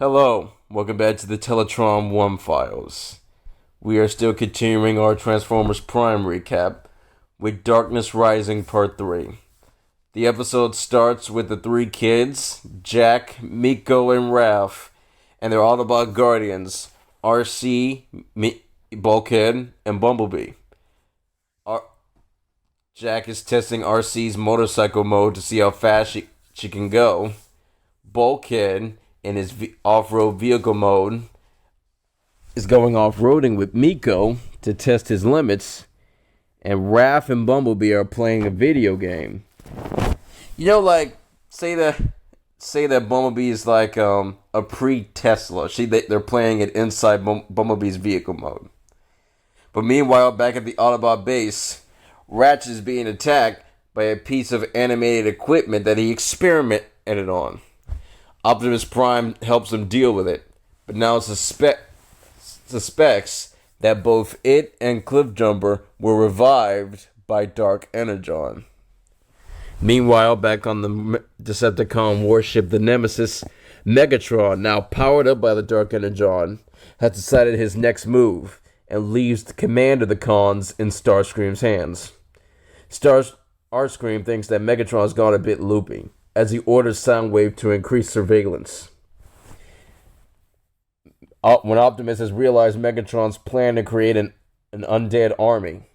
Hello, welcome back to the Teletran 1 files. We are still continuing our Transformers Prime recap with Darkness Rising Part 3. The episode starts with the three kids, Jack, Miko, and Raph, and their Autobot guardians, RC, Bulkhead, and Bumblebee. Jack is testing RC's motorcycle mode to see how fast she can go. Bulkhead, in his off-road vehicle mode, is going off-roading with Miko to test his limits, and Raph and Bumblebee are playing a video game. You know, like, say that Bumblebee is like a pre-Tesla. They're playing it inside Bumblebee's vehicle mode. But meanwhile, back at the Autobot base, Ratchet is being attacked by a piece of animated equipment that he experimented on. Optimus Prime helps him deal with it, but now suspects that both it and Cliffjumper were revived by Dark Energon. Meanwhile, back on the Decepticon warship, the Nemesis, Megatron, now powered up by the Dark Energon, has decided his next move and leaves the command of the cons in Starscream's hands. Starscream thinks that Megatron's gone a bit loopy, as he orders Soundwave to increase surveillance. When Optimus has realized Megatron's plan to create an undead army,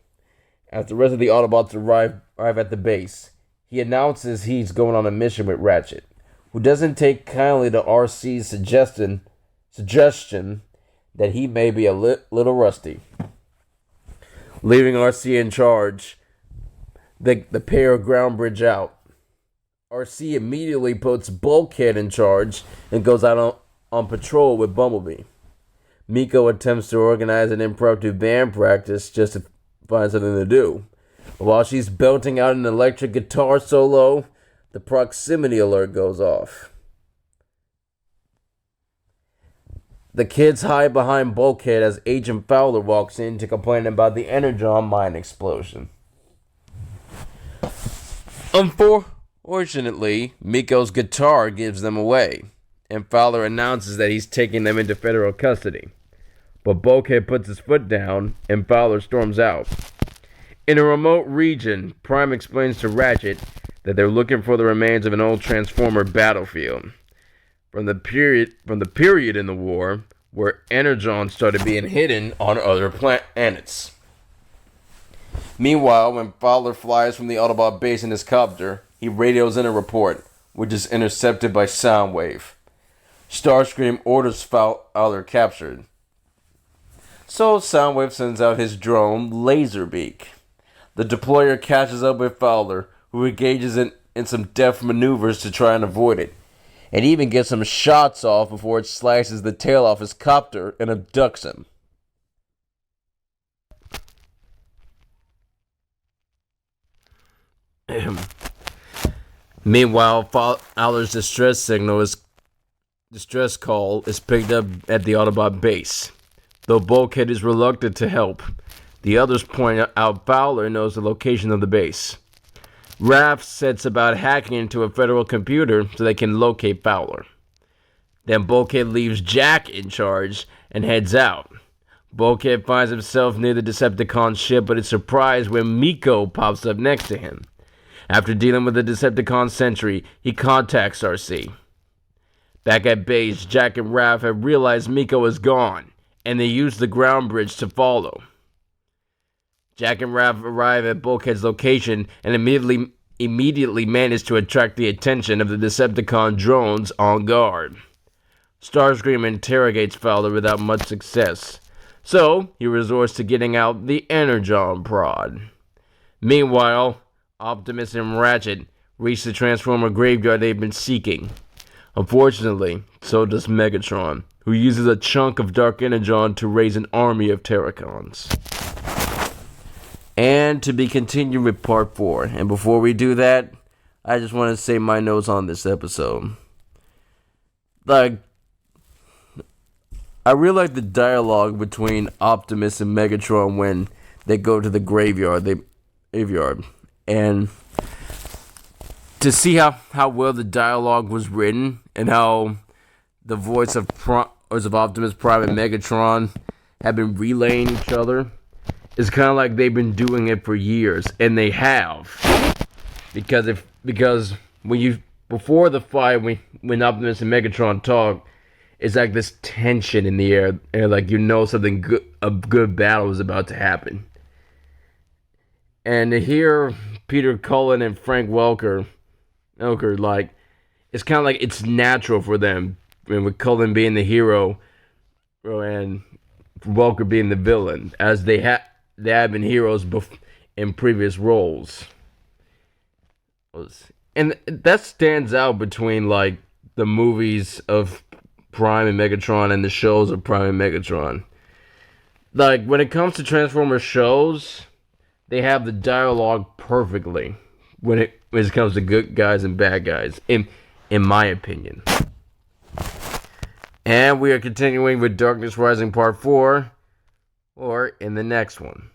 as the rest of the Autobots arrive at the base, he announces he's going on a mission with Ratchet, who doesn't take kindly to RC's suggestion that he may be a little rusty. Leaving RC in charge, the pair ground bridge out. RC immediately puts Bulkhead in charge and goes out on patrol with Bumblebee. Miko attempts to organize an impromptu band practice just to find something to do. While she's belting out an electric guitar solo, the proximity alert goes off. The kids hide behind Bulkhead as Agent Fowler walks in to complain about the Energon mine explosion. Unfortunately, Miko's guitar gives them away, and Fowler announces that he's taking them into federal custody. But Bulkhead puts his foot down, and Fowler storms out. In a remote region, Prime explains to Ratchet that they're looking for the remains of an old Transformer battlefield from the period in the war where Energon started being hidden on other planets. Meanwhile, when Fowler flies from the Autobot base in his copter, he radios in a report, which is intercepted by Soundwave. Starscream orders Fowler captured. So Soundwave sends out his drone, Laserbeak. The deployer catches up with Fowler, who engages in some deft maneuvers to try and avoid it, and even gets some shots off before it slices the tail off his copter and abducts him. Meanwhile, Fowler's distress call is picked up at the Autobot base. Though Bulkhead is reluctant to help, the others point out Fowler knows the location of the base. Raph sets about hacking into a federal computer so they can locate Fowler. Then Bulkhead leaves Jack in charge and heads out. Bulkhead finds himself near the Decepticon ship, but is surprised when Miko pops up next to him. After dealing with the Decepticon sentry, he contacts RC. Back at base, Jack and Raph have realized Miko is gone, and they use the ground bridge to follow. Jack and Raph arrive at Bulkhead's location and immediately manage to attract the attention of the Decepticon drones on guard. Starscream interrogates Fowler without much success, so he resorts to getting out the Energon prod. Meanwhile, Optimus and Ratchet reach the Transformer graveyard they've been seeking. Unfortunately, so does Megatron, who uses a chunk of Dark Energon to raise an army of Terracons. And to be continued with part 4. And before we do that, I just want to say my notes on this episode. I really like the dialogue between Optimus and Megatron when they go to the graveyard. And to see how well the dialogue was written and how the voice of Optimus Prime and Megatron have been relaying each other. It's kind of like they've been doing it for years, and they have. Because before the fight, when Optimus and Megatron talk, it's like this tension in the air, and like something good, a good battle is about to happen. And to hear Peter Cullen and Frank Welker, like, it's kind of like it's natural for them, and with Cullen being the hero, and Welker being the villain, as they have been heroes in previous roles. And that stands out between, like, the movies of Prime and Megatron and the shows of Prime and Megatron. Like, when it comes to Transformers shows, they have the dialogue perfectly when it comes to good guys and bad guys, in my opinion. And we are continuing with Darkness Rising Part 4, or in the next one.